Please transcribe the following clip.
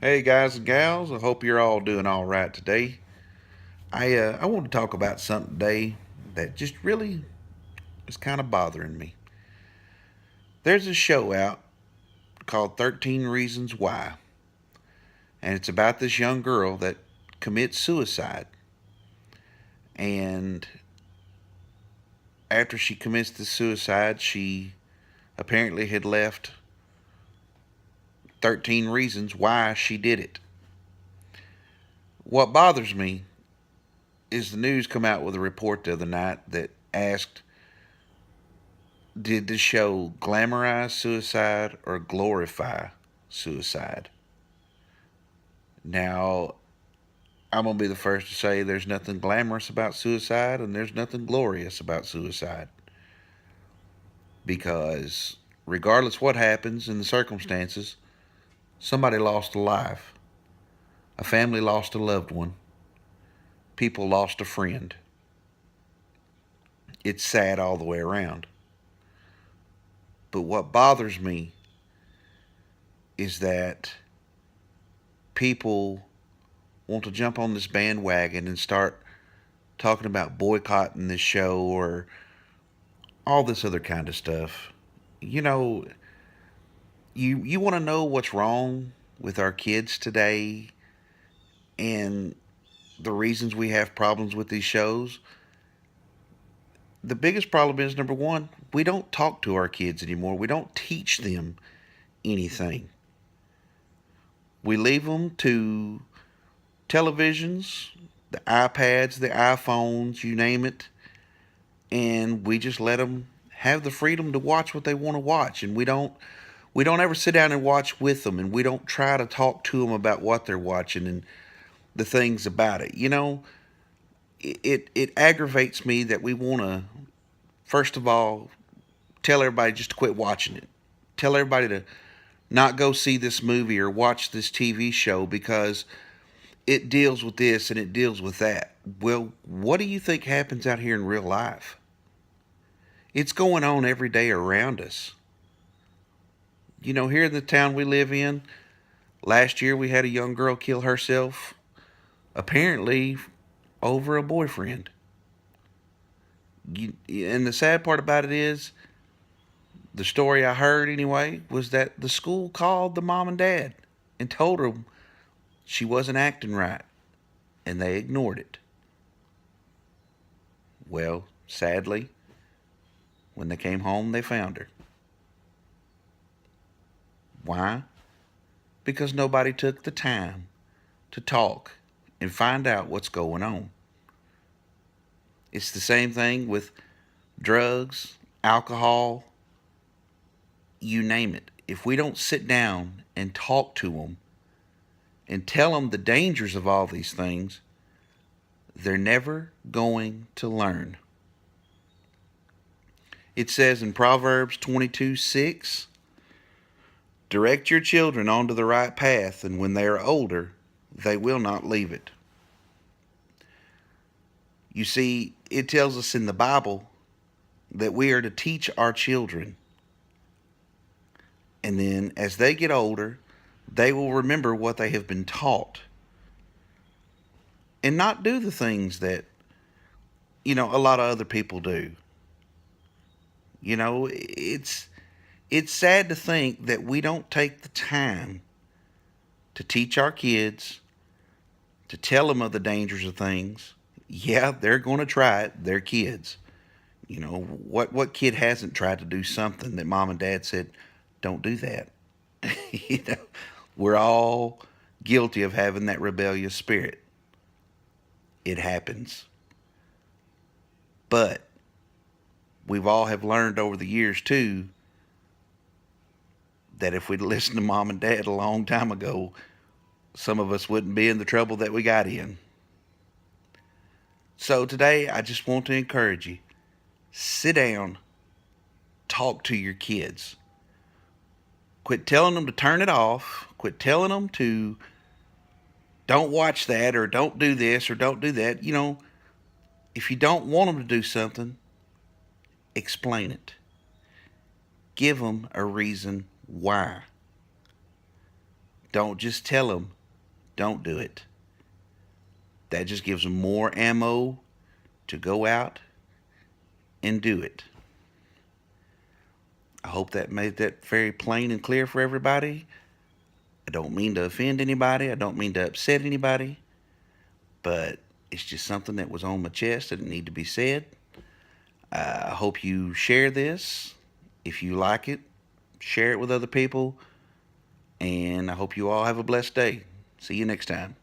Hey guys and gals, I hope you're all doing all right today. I want to talk about something today that just really is kind of bothering me. There's a show out called 13 Reasons Why, and it's about this young girl that commits suicide. And after she commits the suicide, she apparently had left 13 reasons why she did it. What bothers me is the news come out with a report the other night that asked, did the show glamorize suicide or glorify suicide? Now, I'm going to be the first to say there's nothing glamorous about suicide and there's nothing glorious about suicide. Because regardless what happens in the circumstances, somebody lost a life, a family lost a loved one, people lost a friend. It's sad all the way around. But what bothers me is that people want to jump on this bandwagon and start talking about boycotting this show or all this other kind of stuff. You know, you want to know what's wrong with our kids today and the reasons we have problems with these shows. The biggest problem is number one, we don't talk to our kids anymore. We don't teach them anything. We leave them to televisions, the iPads, the iPhones, you name it, and we just let them have the freedom to watch what they want to watch, and we don't ever sit down and watch with them, and we don't try to talk to them about what they're watching and the things about it. It aggravates me that we want to first of all tell everybody just to quit watching it, tell everybody to not go see this movie or watch this TV show because it deals with this and it deals with that. Well, what do you think happens out here in real life? It's going on every day around us. Here in the town we live in, last year we had a young girl kill herself, apparently over a boyfriend. And the sad part about it is, the story I heard anyway, was that the school called the mom and dad and told them she wasn't acting right, and they ignored it. Well, sadly, when they came home, they found her. Why? Because nobody took the time to talk and find out what's going on. It's the same thing with drugs, alcohol, you name it. If we don't sit down and talk to them and tell them the dangers of all these things, they're never going to learn. It says in Proverbs 22:6, direct your children onto the right path, and when they are older, they will not leave it. You see, it tells us in the Bible that we are to teach our children. And then as they get older, they will remember what they have been taught and not do the things that, a lot of other people do. It's sad to think that we don't take the time to teach our kids, to tell them of the dangers of things. Yeah, they're going to try it. They're kids. What kid hasn't tried to do something that mom and dad said, don't do that? you know, we're all guilty of having that rebellious spirit. It happens. But we've all have learned over the years too that if we'd listened to mom and dad a long time ago, some of us wouldn't be in the trouble that we got in. So today I just want to encourage you. Sit down, talk to your kids. Quit telling them to turn it off. Quit telling them to don't watch that or don't do this or don't do that. If you don't want them to do something, explain it. Give them a reason why. Don't just tell them, don't do it. That just gives them more ammo to go out and do it. I hope that made that very plain and clear for everybody. I don't mean to offend anybody. I don't mean to upset anybody. But it's just something that was on my chest that needed to be said. I hope you share this. If you like it, share it with other people. And I hope you all have a blessed day. See you next time.